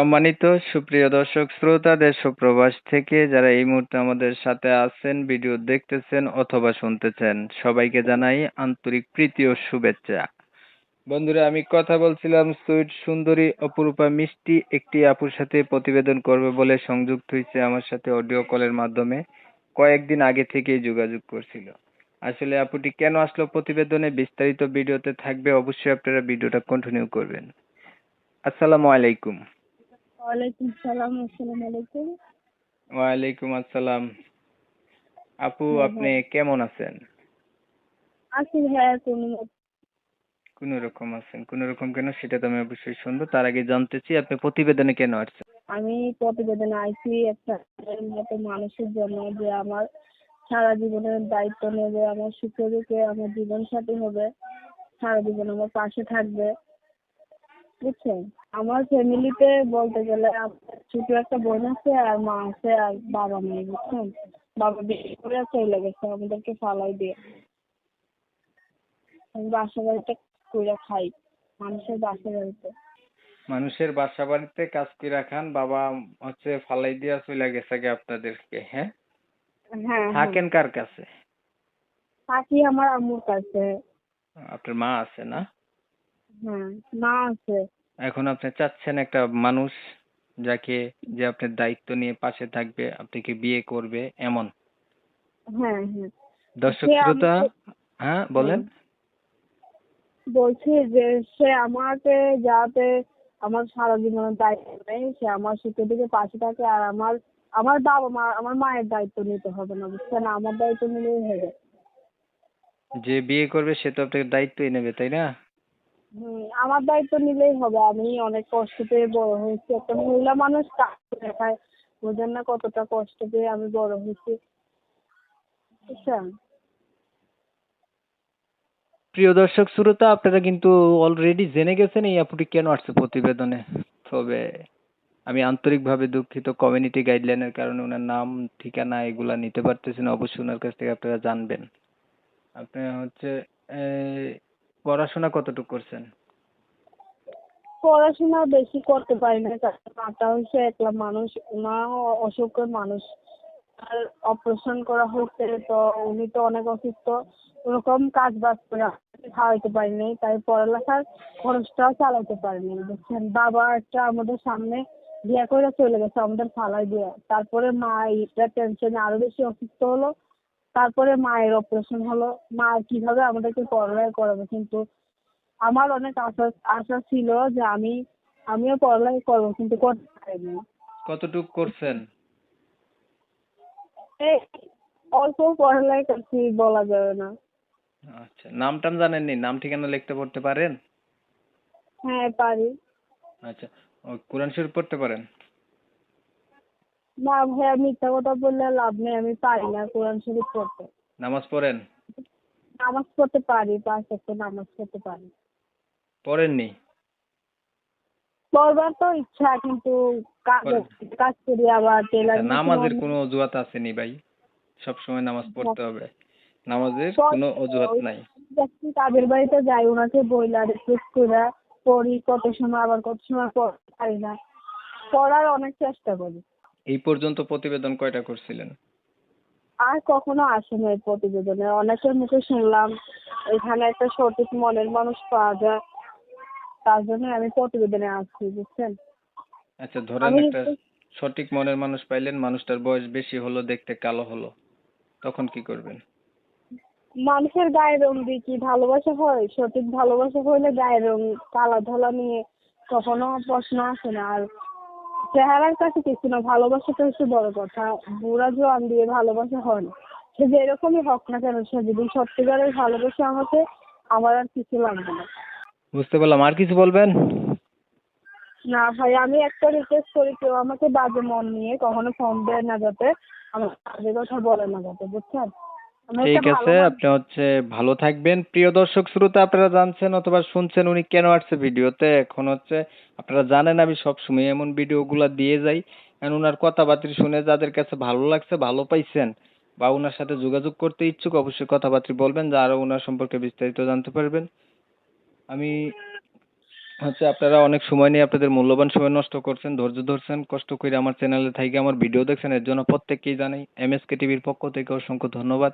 সম্মানিত সুপ্রিয় দর্শক শ্রোতা দেশ ও প্রবাস থেকে যারা এই মুহূর্তে আমাদের সাথে আছেন, ভিডিও দেখতেছেন অথবা শুনতেছেন, সবাইকে জানাই আন্তরিক প্রীতি ও শুভেচ্ছা। বন্ধুরা, আমি কথা বলছিলাম সুইট সুন্দরী অপরূপা মিষ্টি একটি আপুর সাথে প্রতিবেদন করবে বলে সংযুক্ত হয়েছে আমার সাথে অডিও কলের মাধ্যমে। কয়েকদিন আগে থেকেই যোগাযোগ করছিল। আসলে আপুটি কেন আসলো প্রতিবেদনে বিস্তারিত ভিডিওতে থাকবে, অবশ্যই আপনারা ভিডিওটা কন্টিনিউ করবেন। আসসালামু আলাইকুম। ওয়ালাইকুম সালাম। আসসালামু আলাইকুম। ওয়ালাইকুম আসসালাম। আপু, হ্যাঁ আপনি ভাই, কেমন আছেন? আছি ভাইয়া কোন রকম আছেন? কোন রকম কেন সেটা তো আমি অবশ্যই শুনবো। তার আগে জানতে চাই আপনি প্রতিবেদনে কেন আসছেন? আমি প্রতিবেদনে আইছি একটা মতো মানুষের জন্য, যে আমার সারা জীবনের দায়িত্ব নেবে, আমার সুখে দুঃখে আমার জীবন সাথী হবে, সারা জীবন আমার পাশে থাকবে। বুঝছেন? আমার ফ্যামিলিতে বলতে গেলে আমার ছোট একটা বোন আছে, আর মা আছে, আর বাবা নেই। বুঝছেন? বাবা বিয়ে করে চলে গেছে আমাদেরকে ফালাই দিয়ে। আমি বাসা বাড়িতে কইরা খাই, মানুষের বাসা বাড়িতে। মানুষের বাসা বাড়িতে কাজ করে খান, বাবা হচ্ছে ফালাই দিয়া চলে গেছে গে আপনাদেরকে, হ্যাঁ? হ্যাঁ হ্যাঁ, থাকেন কার কাছে? থাকি আমার আম্মুর কাছে। আপনার মা আছে না? হ্যাঁ, মা আছে। এখন আপনি চাচ্ছেন একটা মানুষ যাকে, যে আপনার দায়িত্ব নিয়ে পাশে থাকবে, আপনাকে বিয়ে করবে, এমন? হ্যাঁ হ্যাঁ, দর্শক সে শ্রোতা, আমাকে, হ্যাঁ হ্যাঁ, বলেন। বলছি যে সে আমাকে যাতে আমার সারা জীবনের দায়িত্ব নেই, সে আমার সুখের দিকে পাশে থাকে, আর আমার আমার বাবা মা আমার মায়ের দায়িত্ব নিতে হবে না। বুঝছেন? আমার দায়িত্ব নিলেই হবে। যে বিয়ে করবে সে তো আপনার দায়িত্বই নেবে, তাই না? আমার দায়িত্ব নিলেই হবে। আমি অনেক কষ্ট পেয়ে বড় হয়েছি, একটা মহিলা মানুষ কাজ করে খায়, বোঝেন না কতটা কষ্ট পেয়ে আমি বড় হয়েছি। বুঝছেন? প্রিয় দর্শক শ্রোতা, আপনারা কিন্তু অলরেডি জেনে গেছেন এই আপুটি কেন আসছে প্রতিবেদনে। তবে আমি আন্তরিকভাবে দুঃখিত, কমিউনিটি গাইডলাইনের কারণে ওনার নাম ঠিকানা এগুলা নিতে পারতেছি না। অবশ্যই ওনার কাছ থেকে আপনারা জানবেন। আপনি হচ্ছে এই, পড়াশোনা কতটুকু করছেন? পড়াশোনা বেশি করতে পারি না, কারণ মাটা হচ্ছে একলা মানুষ, মা অসুখের মানুষ। আর অপারেশন করা হচ্ছে, তো উনি তো অনেক অসুস্থ, ওরকম কাজ বাজ করে আমাকে খাওয়াইতে পারিনি, তাই পড়ালেখার খরচটাও চালাতে পারিনি। বুঝছেন? বাবা একটা আমাদের সামনে বিয়ে করে চলে গেছে আমাদের ফালাই দিয়ে, তারপরে মা এইটা টেনশনে আরো বেশি অসুস্থ হলো, তারপরে মায়ের অপারেশন হলো। মা কিভাবে আমাদেরকে পড়ালেখা করাবে, কিন্তু আমার অনেক আশা আশা ছিল যে আমিও পড়ালেখা করবো, কিন্তু করতে পারিনি। কতটুকু করছেন? এই অল্প পড়ালেখা করছি, বলা যাবে না। আচ্ছা, নাম টাম জানেননি? নাম ঠিকানা লিখতে পড়তে পারেন? হ্যাঁ, পারি। আচ্ছা, ও কোরআন শরীফ পড়তে পারেন? না ভাইয়া, মিথ্যা কথা বললে লাভ নেই, আমি পারি না কোরআন শরীফ পড়তে। নামাজ পড়েন? নামাজ পড়তে পারি, 5 ওয়াক্ত নামাজ পড়তে পারি। পড়েননি? পড়বার তো ইচ্ছা, কিন্তু কাজ পড়েন। কাজ করি, আবার আচ্ছা, টেলার মেশিন নামাজের কোনো অজুহাত আসেনি ভাই? সবসময় নামাজ পড়তে হবে, নামাজের কোনো অজুহাত নাই। তাদের বাড়িতে যাই, ওনাকে বইলা রিকোয়েস্ট করে পড়ি, কত সময় আবার কত সময় পড়তে পারি না। পড়ার অনেক চেষ্টা করি। এই পর্যন্ত প্রতিবেদন কয়টা করছিলেন? আর কখনো আসে না এই প্রতিবেদনে। অনেকের মুখে শুনলাম এখানে একটা সঠিক মনের মানুষ পাওয়া যায়, তার জন্য আমি প্রতিবেদনে আসছি। বুঝছেন? আচ্ছা, ধরেন আমি একটা সঠিক মনের মানুষ পাইলেন, মানুষটার বয়স বেশি হলো, দেখতে কালো হলো, তখন কি করবেন? মানুষের গায়ের রং দিয়ে কি ভালোবাসা হয়? সঠিক ভালোবাসা হইলে গায়ের রং কালা ধলা নিয়ে কখনো প্রশ্ন আসে না। আর চেহারার কাছে কিছু না, ভালোবাসাটা হচ্ছে বড় কথা। বুড়া জোয়ান দিয়ে ভালোবাসা হয় না। সে যেরকমই হোক না কেন, সে যদি সত্যিকারের ভালোবাসে আমাকে, আমার আর কিছু লাগবে না। বুঝতে পারলাম, আর কিছু বলবেন? না ভাই, আমি একটা রিকোয়েস্ট করি, কেউ আমাকে বাজে মন নিয়ে কখনো ফোন দেয় না, যাতে আমার বাজে কথা বলে না যাতে। বুঝছেন? আমি একটা ঠিক ভালো আছে, মানুষ। আপনি হচ্ছে ভালো থাকবেন। প্রিয় দর্শক শ্রোতা, আপনারা জানছেন অথবা শুনছেন উনি কেন আসছে ভিডিওতে। এখন হচ্ছে আপনারা জানেন আমি সবসময় এমন ভিডিওগুলা দিয়ে যাই, কারণ উনার কথাবার্তা শুনে যাদের কাছে ভালো লাগছে, ভালো পাইছেন, বা উনার সাথে যোগাযোগ করতে ইচ্ছুক, অবশ্যই কথাবার্তা বলবেন, যা আরো উনার সম্পর্কে বিস্তারিত জানতে পারবেন। আমি হচ্ছে আপনারা অনেক সময় নিয়ে আপনাদের মূল্যবান সময় নষ্ট করছেন, ধৈর্য ধরছেন, কষ্ট করে আমার চ্যানেলে থাইকে আমার ভিডিও দেখছেন, এর জন্য প্রত্যেককেই জানাই এমএসকে টিভির পক্ষ থেকে অসংখ্য ধন্যবাদ।